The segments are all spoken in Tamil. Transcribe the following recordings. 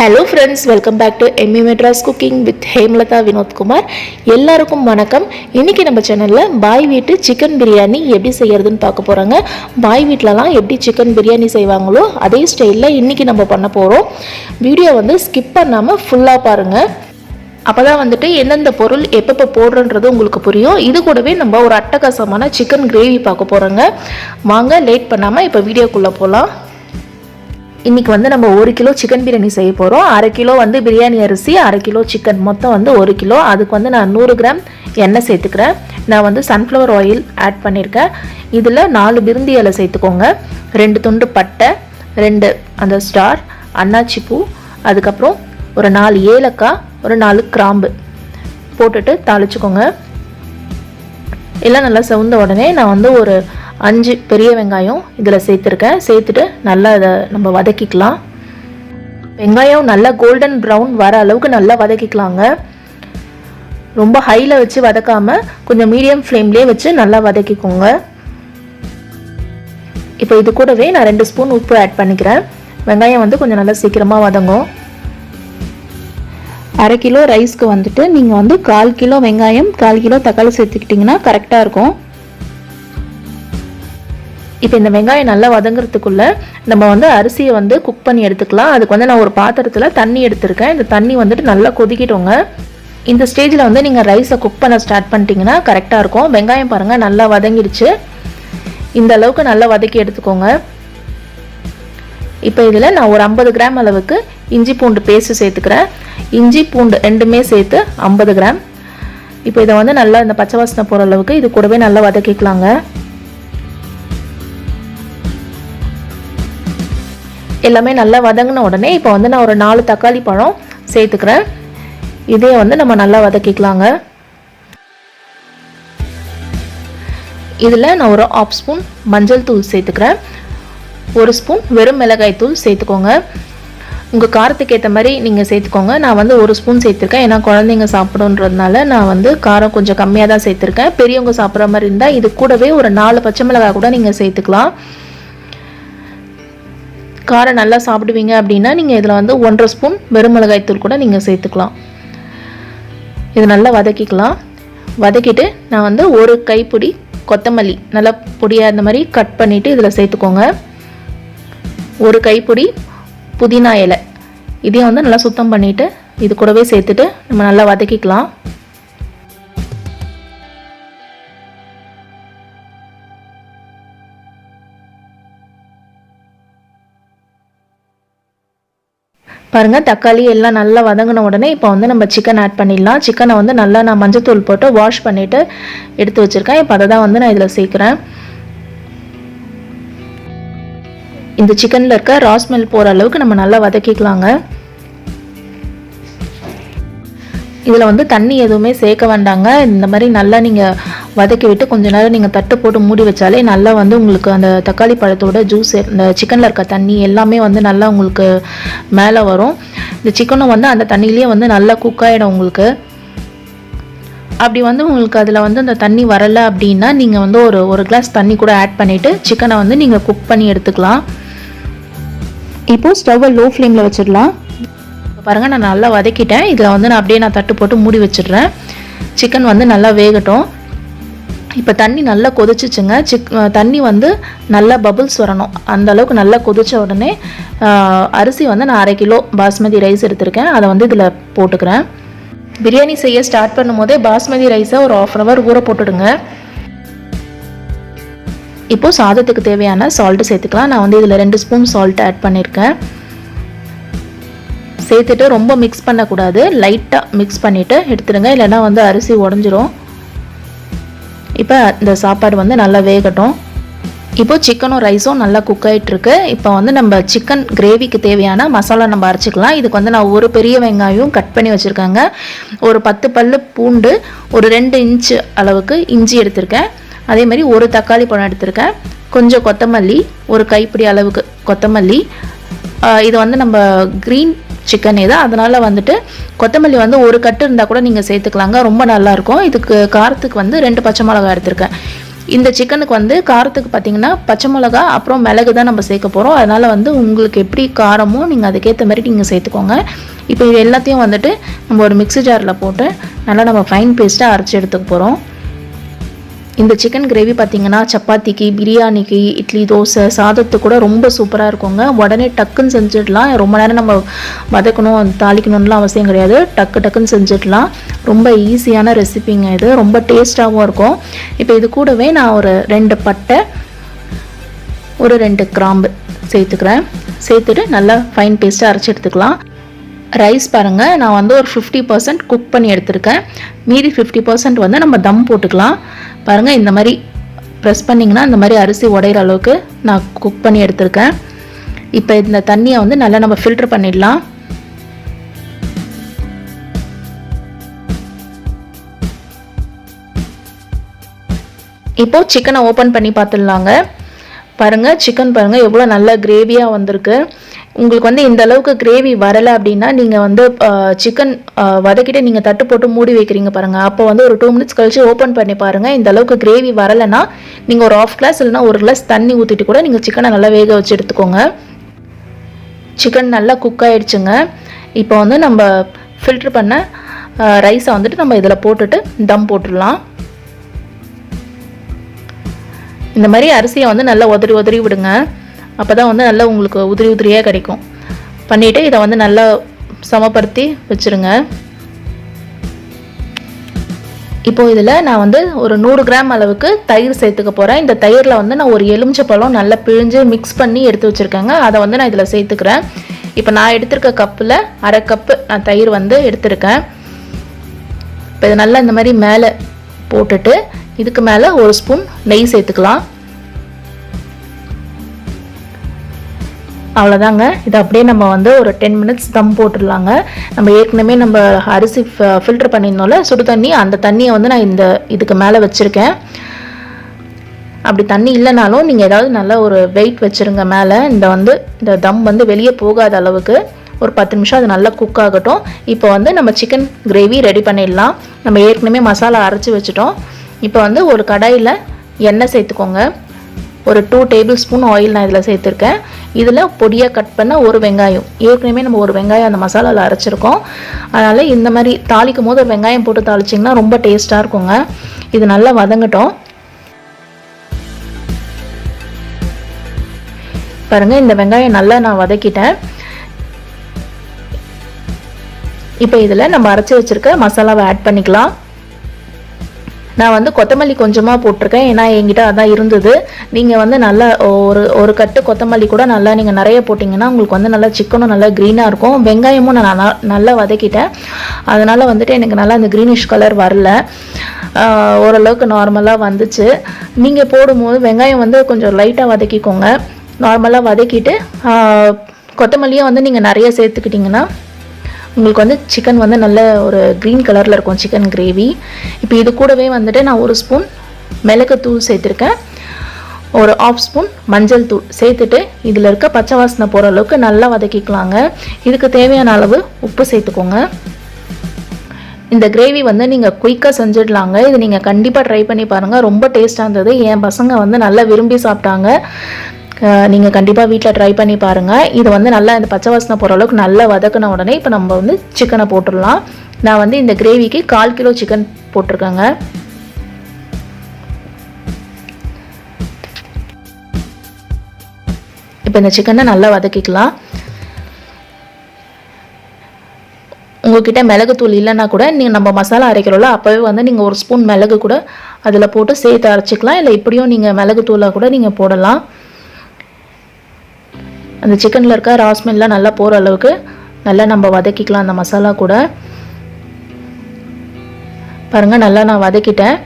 Hello friends, welcome back to ME Madras Cooking with Hemlata Vinod Kumar. எல்லாருக்கும் வணக்கம். இன்னைக்கு நம்ம சேனல்ல பாய் வீட்டு சிக்கன் பிரியாணி எப்படி செய்யறதுன்னு பார்க்க போறோங்க. பாய் வீட்லலாம் எப்படி சிக்கன் பிரியாணி செய்வாங்களோ அதே ஸ்டைல்ல இன்னைக்கு நம்ம பண்ண போறோம். வீடியோ வந்து ஸ்கிப் பண்ணாம ஃபுல்லா பாருங்க. அப்பதான் வந்துட்டு எந்தெந்த பொருள் எப்பப்போ போடுறன்றது உங்களுக்கு புரியும். இது கூடவே நம்ம ஒரு அட்டகாசமான சிக்கன் கிரேவி பார்க்க போறோங்க. வாங்க லேட் பண்ணாம இப்போ வீடியோக்குள்ள போலாம். இன்றைக்கி வந்து நம்ம 1 கிலோ சிக்கன் பிரியாணி செய்ய போகிறோம். 1/2 கிலோ வந்து பிரியாணி அரிசி, 1/2 கிலோ சிக்கன், மொத்தம் வந்து 1 கிலோ. அதுக்கு வந்து நான் 100 கிராம் எண்ணெய் சேர்த்துக்கிறேன். நான் வந்து சன்ஃப்ளவர் ஆயில் ஆட் பண்ணியிருக்கேன். இதில் 4 பிரிந்தி இலை சேர்த்துக்கோங்க, 2 துண்டு பட்டை, 2 அந்த ஸ்டார் அன்னாச்சி பூ, அதுக்கப்புறம் ஒரு 4 ஏலக்காய், ஒரு 4 கிராம்பு போட்டுட்டு தாளிச்சுக்கோங்க. எல்லாம் நல்லா செவந்த உடனே நான் வந்து ஒரு 5 பெரிய வெங்காயம் இதில் சேர்த்துருக்கேன். சேர்த்துட்டு நல்லா இதை நம்ம வதக்கிக்கலாம். வெங்காயம் நல்லா கோல்டன் ப்ரௌன் வர அளவுக்கு நல்லா வதக்கிக்கலாங்க. ரொம்ப ஹையில் வச்சு வதக்காமல் கொஞ்சம் மீடியம் ஃப்ளேம்லேயே வச்சு நல்லா வதக்கிக்கோங்க. இப்போ இது கூடவே நான் 2 ஸ்பூன் உப்பு ஆட் பண்ணிக்கிறேன். வெங்காயம் வந்து கொஞ்சம் நல்லா சீக்கிரமாக வதங்கும். 1/2 கிலோ ரைஸ்க்கு வந்துட்டு நீங்கள் வந்து 1/4 கிலோ வெங்காயம், 1/4 கிலோ தக்காளி சேர்த்துக்கிட்டிங்கன்னா கரெக்டாக இருக்கும். இப்போ இந்த வெங்காயம் நல்லா வதங்குறதுக்குள்ளே நம்ம வந்து அரிசியை வந்து குக் பண்ணி எடுத்துக்கலாம். அதுக்கு வந்து நான் ஒரு பாத்திரத்தில் தண்ணி எடுத்திருக்கேன். இந்த தண்ணி வந்துட்டு நல்லா கொதிக்கிட்டோங்க. இந்த ஸ்டேஜில் வந்து நீங்கள் ரைஸை குக் பண்ண ஸ்டார்ட் பண்ணிட்டீங்கன்னா கரெக்டாக இருக்கும். வெங்காயம் பாருங்கள் நல்லா வதங்கிடுச்சு. இந்த அளவுக்கு நல்லா வதக்கி எடுத்துக்கோங்க. இப்போ இதில் நான் ஒரு 50 கிராம் அளவுக்கு இஞ்சி பூண்டு பேஸ்ட்டு சேர்த்துக்கிறேன். இஞ்சி பூண்டு ரெண்டுமே சேர்த்து 50 கிராம். இப்போ இதை வந்து நல்லா இந்த பச்சை வாசனை போகிற அளவுக்கு இது கூடவே நல்லா வதக்கிக்கலாங்க. எல்லாமே நல்லா வதங்கின உடனே இப்போ வந்து நான் ஒரு 4 தக்காளி பழம் சேர்த்துக்கிறேன். இதே வந்து நம்ம நல்லா வதக்கிக்கலாங்க. இதில் நான் ஒரு 1/2 ஸ்பூன் மஞ்சள் தூள் சேர்த்துக்கிறேன். 1 ஸ்பூன் வெறும் மிளகாய் தூள் சேர்த்துக்கோங்க. உங்கள் காரத்துக்கு ஏற்ற மாதிரி நீங்கள் சேர்த்துக்கோங்க. நான் வந்து 1 ஸ்பூன் சேர்த்துருக்கேன். ஏன்னா குழந்தைங்க சாப்பிடுன்றதுனால நான் வந்து காரம் கொஞ்சம் கம்மியாக தான் சேர்த்துருக்கேன். பெரியவங்க சாப்பிட்ற மாதிரி இருந்தால் இது கூடவே ஒரு 4 பச்சை மிளகாய் கூட நீங்கள் சேர்த்துக்கலாம். காரம் நல்லா சாப்பிடுவீங்க அப்படின்னா நீங்கள் இதில் வந்து 1/2 ஸ்பூன் வெறும் மிளகாய் தூள் கூட நீங்கள் சேர்த்துக்கலாம். இது நல்லா வதக்கிக்கலாம். வதக்கிட்டு நான் வந்து ஒரு கைப்பிடி கொத்தமல்லி நல்லா பொடியாக இந்த மாதிரி கட் பண்ணிவிட்டு இதில் சேர்த்துக்கோங்க. ஒரு கைப்பிடி புதினா இலை இதையும் வந்து நல்லா சுத்தம் பண்ணிவிட்டு இது கூடவே சேர்த்துட்டு நம்ம நல்லா வதக்கிக்கலாம். பாருங்கள், தக்காளி எல்லாம் நல்லா வதங்கின உடனே இப்போ வந்து நம்ம சிக்கன் ஆட் பண்ணிடலாம். சிக்கனை வந்து நல்லா நான் மஞ்சத்தூள் போட்டு வாஷ் பண்ணிவிட்டு எடுத்து வச்சுருக்கேன். இப்போ அதை தான் வந்து நான் இதில் சேர்க்குறேன். இந்த சிக்கனில் இருக்க ரா ஸ்மெல் போகிற அளவுக்கு நம்ம நல்லா வதக்கிக்கலாங்க. இதில் வந்து தண்ணி எதுவுமே சேர்க்க வேண்டாங்க. இந்த மாதிரி நல்லா நீங்கள் வதக்கி விட்டு கொஞ்ச நேரம் நீங்கள் தட்டு போட்டு மூடி வச்சாலே நல்லா வந்து உங்களுக்கு அந்த தக்காளி பழத்தோட ஜூஸ், இந்த சிக்கனில் இருக்க தண்ணி எல்லாமே வந்து நல்லா உங்களுக்கு மேலே வரும். இந்த சிக்கனும் வந்து அந்த தண்ணியிலேயே வந்து நல்லா குக் ஆகிடும் உங்களுக்கு. அப்படி வந்து உங்களுக்கு அதில் வந்து அந்த தண்ணி வரலை அப்படின்னா நீங்கள் வந்து ஒரு கிளாஸ் தண்ணி கூட ஆட் பண்ணிவிட்டு சிக்கனை வந்து நீங்கள் குக் பண்ணி எடுத்துக்கலாம். இப்போது ஸ்டவ்வை லோ ஃப்ளேமில் வச்சிடலாம். பாருங்கள், நான் நல்லா வதக்கிட்டேன். இதில் வந்து நான் அப்படியே தட்டு போட்டு மூடி வச்சிடுறேன். சிக்கன் வந்து நல்லா வேகட்டும். இப்போ தண்ணி நல்லா கொதிச்சிச்சுங்க. தண்ணி வந்து நல்லா பபுள்ஸ் வரணும். அந்த அளவுக்கு நல்லா கொதிச்ச உடனே அரிசி வந்து நான் 1/2 கிலோ பாஸ்மதி ரைஸ் எடுத்திருக்கேன். அதை வந்து இதில் போட்டுக்கிறேன். பிரியாணி செய்ய ஸ்டார்ட் பண்ணும் போதே பாஸ்மதி ரைஸை ஒரு 1/2 hour ஊற போட்டுடுங்க. இப்போது சாதத்துக்கு தேவையான சால்ட்டு சேர்த்துக்கலாம். நான் வந்து இதில் 2 ஸ்பூன் சால்ட் ஆட் பண்ணியிருக்கேன். சேர்த்துட்டு ரொம்ப மிக்ஸ் பண்ணக்கூடாது, லைட்டாக மிக்ஸ் பண்ணிவிட்டு எடுத்துடுங்க, இல்லைன்னா வந்து அரிசி உடஞ்சிரும். இப்போ இந்த சாப்பாடு வந்து நல்லா வேகட்டும். இப்போது சிக்கனும் ரைஸும் நல்லா குக் ஆகிட்டுருக்கு. இப்போ வந்து நம்ம சிக்கன் கிரேவிக்கு தேவையான மசாலா நம்ம அரைச்சிக்கலாம். இதுக்கு வந்து நான் ஒரு பெரிய வெங்காயம் கட் பண்ணி வச்சுருக்கேங்க, ஒரு 10 பல்லு பூண்டு, ஒரு 2 இன்ச்சு அளவுக்கு இஞ்சி எடுத்திருக்கேன், அதே மாதிரி ஒரு தக்காளி பழம் எடுத்திருக்கேன், கொஞ்சம் கொத்தமல்லி, ஒரு கைப்பிடி அளவுக்கு கொத்தமல்லி. இது வந்து நம்ம க்ரீன் சிக்கன் இது, அதனால் வந்துட்டு கொத்தமல்லி வந்து ஒரு கட்டு இருந்தால் கூட நீங்கள் சேர்த்துக்கலாங்க, ரொம்ப நல்லாயிருக்கும். இதுக்கு காரத்துக்கு வந்து 2 பச்சை மிளகாய் எடுத்திருக்கேன். இந்த சிக்கனுக்கு வந்து காரத்துக்கு பார்த்திங்கன்னா பச்சை மிளகா அப்புறம் மிளகு தான் நம்ம சேர்க்க போகிறோம். அதனால் வந்து உங்களுக்கு எப்படி காரமோ நீங்கள் அதுக்கேற்ற மாதிரி நீங்கள் சேர்த்துக்கோங்க. இப்போ இது எல்லாத்தையும் வந்துட்டு நம்ம ஒரு மிக்ஸி ஜாரில் போட்டு நல்லா நம்ம ஃபைன் பேஸ்ட்டாக அரைச்சி எடுத்துக்க போகிறோம். இந்த சிக்கன் கிரேவி பார்த்திங்கன்னா சப்பாத்திக்கு, பிரியாணிக்கு, இட்லி, தோசை, சாதத்துக்கு கூட ரொம்ப சூப்பராக இருக்குங்க. உடனே டக்குன்னு செஞ்சிடலாம். ரொம்ப நேரம் நம்ம வதக்கணும் தாளிக்கணும்லாம் அவசியம் கிடையாது. டக்குன்னு செஞ்சிடலாம். ரொம்ப ஈஸியான ரெசிபிங்க இது. ரொம்ப டேஸ்ட்டாகவும் இருக்கும். இப்போ இது கூடவே நான் ஒரு 2 பட்டை, ஒரு 2 கிராம்பு சேர்த்துக்கிறேன். சேர்த்துட்டு நல்லா ஃபைன் பேஸ்ட்டாக அரைச்சி எடுத்துக்கலாம். ரைஸ் பாருங்கள், நான் வந்து ஒரு 50% குக் பண்ணி எடுத்துருக்கேன். மீதி 50% வந்து நம்ம தம் போட்டுக்கலாம். பாருங்கள், இந்த மாதிரி ப்ரெஸ் பண்ணிங்கன்னா இந்த மாதிரி அரிசி உடையிற அளவுக்கு நான் குக் பண்ணி எடுத்துருக்கேன். இப்போ இந்த தண்ணியை வந்து நல்லா நம்ம ஃபில்டர் பண்ணிடலாம். இப்போது சிக்கனை ஓப்பன் பண்ணி பார்த்துடலாங்க. பாருங்கள், சிக்கன் பாருங்கள் எவ்வளோ நல்ல கிரேவியாக வந்திருக்கு. உங்களுக்கு வந்து இந்த அளவுக்கு கிரேவி வரலை அப்படின்னா நீங்கள் வந்து சிக்கன் வதக்கிட்டு நீங்கள் தட்டு போட்டு மூடி வைக்கிறீங்க பாருங்கள். அப்போ வந்து ஒரு 2 மினிட்ஸ் கழிச்சு ஓப்பன் பண்ணி பாருங்கள். இந்த அளவுக்கு கிரேவி வரலைன்னா நீங்கள் ஒரு 1/2 கிளாஸ் இல்லைனா 1 கிளாஸ் தண்ணி ஊற்றிட்டு கூட நீங்கள் சிக்கனை நல்லா வேக வச்சு எடுத்துக்கோங்க. சிக்கன் நல்லா குக் ஆகிடுச்சுங்க. இப்போ வந்து நம்ம ஃபில்ட்ரு பண்ண ரைஸை வந்துட்டு நம்ம இதில் போட்டுட்டு தம் போட்டுடலாம். இந்த மாதிரி அரிசியை வந்து நல்லா உதறி விடுங்க. அப்போ தான் வந்து நல்லா உங்களுக்கு உதிரியாக கிடைக்கும். பண்ணிவிட்டு இதை வந்து நல்லா சமப்படுத்தி வச்சுருங்க. இப்போது இதில் நான் வந்து ஒரு 100 கிராம் அளவுக்கு தயிர் சேர்த்துக்க போகிறேன். இந்த தயிரில் வந்து நான் ஒரு எலுமிச்சப்பழம் நல்லா பிழிஞ்சு மிக்ஸ் பண்ணி எடுத்து வச்சுருக்கேங்க. அதை வந்து நான் இதில் சேர்த்துக்கிறேன். இப்போ நான் எடுத்திருக்க கப்பில் 1/2 கப்பு நான் தயிர் வந்து எடுத்திருக்கேன். இப்போ இது நல்லா இந்த மாதிரி மேலே போட்டுட்டு இதுக்கு மேலே 1 ஸ்பூன் நெய் சேர்த்துக்கலாம். அவ்வளோதாங்க. இது அப்படியே நம்ம வந்து ஒரு 10 மினிட்ஸ் தம் போட்டுடலாங்க. நம்ம ஏற்கனவே நம்ம அரிசி ஃபில்டர் பண்ணியிருந்தோம்ல சுடு தண்ணி, அந்த தண்ணியை வந்து நான் இதுக்கு மேலே வச்சுருக்கேன். அப்படி தண்ணி இல்லைனாலும் நீங்கள் ஏதாவது நல்ல ஒரு வெயிட் வச்சுருங்க மேலே. இந்த தம் வந்து வெளியே போகாத அளவுக்கு ஒரு 10 நிமிஷம் அது நல்லா குக் ஆகட்டும். இப்போ வந்து நம்ம சிக்கன் கிரேவி ரெடி பண்ணிடலாம். நம்ம ஏற்கனவே மசாலா அரைச்சி வச்சுட்டோம். இப்போ வந்து ஒரு கடாயில் எண்ணெய் சேர்த்துக்கோங்க. ஒரு 2 டேபிள் ஸ்பூன் ஆயில் நான் இதில் சேர்த்துருக்கேன். இதில் பொடியாக கட் பண்ண ஒரு வெங்காயம், ஏற்கனவே நம்ம ஒரு வெங்காயம் அந்த மசாலாவில் அரைச்சிருக்கோம். அதனால் இந்த மாதிரி தாளிக்கும் போது ஒரு வெங்காயம் போட்டு தாளிச்சிங்கன்னா ரொம்ப டேஸ்ட்டாக இருக்குங்க. இது நல்லா வதங்கட்டும். பாருங்கள், இந்த வெங்காயம் நல்லா நான் வதக்கிட்டேன். இப்போ இதில் நம்ம அரைச்சி வச்சுருக்க மசாலாவை ஆட் பண்ணிக்கலாம். நான் வந்து கொத்தமல்லி கொஞ்சமாக போட்டிருக்கேன், ஏன்னா என்கிட்ட அதான் இருந்தது. நீங்கள் வந்து நல்லா ஒரு கட்டு கொத்தமல்லி கூட நல்லா நீங்கள் நிறைய போட்டிங்கன்னா உங்களுக்கு வந்து நல்லா சிக்கனும் நல்லா க்ரீனாக இருக்கும். வெங்காயமும் நான் நல்லா வதக்கிட்டேன். அதனால் வந்துட்டு எனக்கு நல்லா அந்த க்ரீனிஷ் கலர் வரல, ஓரளவுக்கு நார்மலாக வந்துச்சு. நீங்கள் போடும்போது வெங்காயம் வந்து கொஞ்சம் லைட்டாக வதக்கிக்கோங்க. நார்மலாக வதக்கிட்டு கொத்தமல்லியும் வந்து நீங்கள் நிறைய சேர்த்துக்கிட்டிங்கன்னா உங்களுக்கு வந்து சிக்கன் வந்து நல்ல ஒரு க்ரீன் கலரில் இருக்கும் சிக்கன் கிரேவி. இப்போ இது கூடவே வந்துட்டு நான் 1 ஸ்பூன் மிளகுத்தூள் சேர்த்துருக்கேன். ஒரு 1/2 ஸ்பூன் மஞ்சள் தூள் சேர்த்துட்டு இதில் இருக்க பச்சை வாசனை போகிற அளவுக்கு நல்லா வதக்கிக்கலாங்க. இதுக்கு தேவையான அளவு உப்பு சேர்த்துக்கோங்க. இந்த கிரேவி வந்து நீங்கள் குயிக்காக செஞ்சிடலாங்க. இது நீங்கள் கண்டிப்பாக ட்ரை பண்ணி பாருங்கள். ரொம்ப டேஸ்ட்டாக இருந்தது. என் பசங்க வந்து நல்லா விரும்பி சாப்பிட்டாங்க. நீங்கள் கண்டிப்பாக வீட்டில் ட்ரை பண்ணி பாருங்கள். இது வந்து நல்லா இந்த பச்சை வாசனை போகிற அளவுக்கு நல்லா வதக்கின உடனே இப்போ நம்ம வந்து சிக்கனை போட்டுடலாம். நான் வந்து இந்த கிரேவிக்கு 1/4 கிலோ சிக்கன் போட்டிருக்கேங்க. இப்போ இந்த சிக்கனை நல்லா வதக்கிக்கலாம். உங்கள்கிட்ட மிளகுத்தூள் இல்லைன்னா கூட நீங்கள் நம்ம மசாலா அரைக்கிறோம்ல அப்போவே வந்து நீங்கள் 1 ஸ்பூன் மிளகு கூட அதில் போட்டு சேர்த்து அரைச்சிக்கலாம். இல்லை இப்படியும் நீங்கள் மிளகுத்தூளை கூட நீங்கள் போடலாம். அந்த சிக்கனில் இருக்க ராஸ்மெல்லாம் நல்லா போகிற அளவுக்கு நல்லா நம்ம வதக்கிக்கலாம் அந்த மசாலா கூட. பாருங்கள், நல்லா நான் வதக்கிட்டேன்.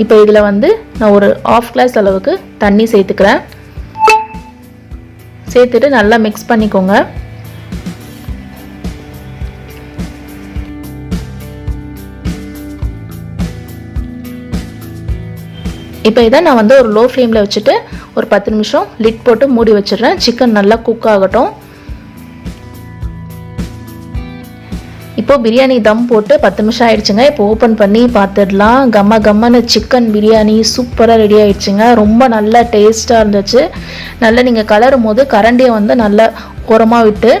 இப்போ இதில் வந்து நான் ஒரு 1/2 கிளாஸ் அளவுக்கு தண்ணி சேர்த்துக்கிறேன். சேர்த்துட்டு நல்லா மிக்ஸ் பண்ணிக்கோங்க. இப்போ இதை நான் வந்து ஒரு லோ ஃப்ளேமில் வச்சுட்டு ஒரு 10 நிமிஷம் லிட் போட்டு மூடி வச்சிடுறேன். சிக்கன் நல்லா குக் ஆகட்டும். இப்போ பிரியாணி தம் போட்டு 10 நிமிஷம் ஆயிடுச்சுங்க. இப்போ ஓப்பன் பண்ணி பார்த்துடலாம். கம்மன்னு சிக்கன் பிரியாணி சூப்பராக ரெடி ஆயிடுச்சுங்க. ரொம்ப நல்லா டேஸ்ட்டாக இருந்துச்சு. நல்லா நீங்கள் கலரும் போது கரண்டியை வந்து நல்லா ஓரமாக விட்டு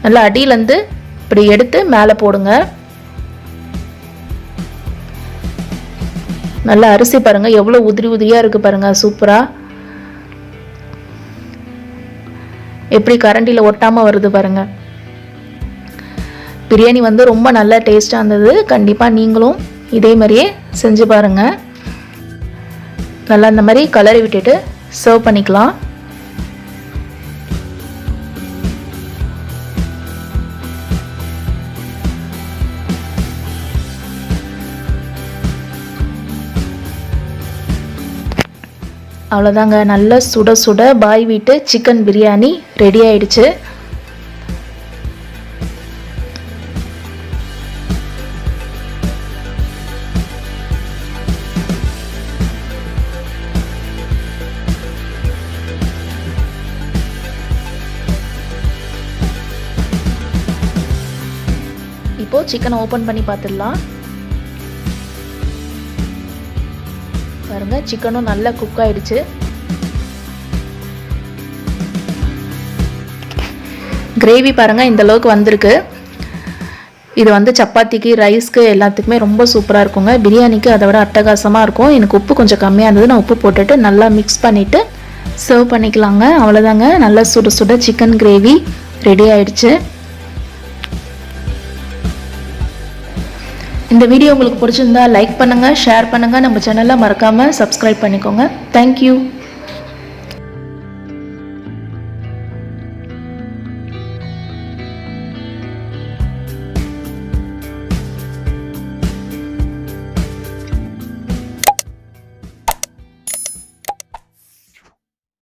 நல்லா அடியிலேருந்து இப்படி எடுத்து மேலே போடுங்க. நல்லா அரிசி பாருங்கள் எவ்வளோ உதிரி உதிரியாக இருக்குது பாருங்கள். சூப்பராக எப்படி கரண்டியில் ஒட்டாமல் வருது பாருங்கள். பிரியாணி வந்து ரொம்ப நல்லா டேஸ்ட்டாக இருந்தது. கண்டிப்பாக நீங்களும் இதே மாதிரியே செஞ்சு பாருங்கள். நல்லா இந்த மாதிரி கலரி விட்டுட்டு சர்வ் பண்ணிக்கலாம். அவ்வளோதாங்க, நல்ல சுட சுட பாய் வீட்டு சிக்கன் பிரியாணி ரெடி ஆயிடுச்சு. இப்போ சிக்கனை ஓப்பன் பண்ணி பார்த்துடலாம். பாருங்க, சிக்கனும் நல்லா குக் ஆயிடுச்சு. கிரேவி பாருங்க இந்த அளவுக்கு வந்திருக்கு. இது வந்து சப்பாத்திக்கு, ரைஸ்க்கு எல்லாத்துக்குமே ரொம்ப சூப்பராக இருக்குங்க. பிரியாணிக்கு அதை விட அட்டகாசமாக இருக்கும். எனக்கு உப்பு கொஞ்சம் கம்மியாக இருந்தது, நான் உப்பு போட்டுட்டு நல்லா மிக்ஸ் பண்ணிவிட்டு சர்வ் பண்ணிக்கலாங்க. அவ்வளோதாங்க, நல்லா சுட சுட சிக்கன் கிரேவி ரெடி ஆயிடுச்சு. இந்த வீடியோ உங்களுக்கு பிடிச்சிருந்தா லைக் பண்ணுங்கள், ஷேர் பண்ணுங்கள். நம்ம சேனலை மறக்காமல் சப்ஸ்கிரைப் பண்ணிக்கோங்க. தேங்க்யூ.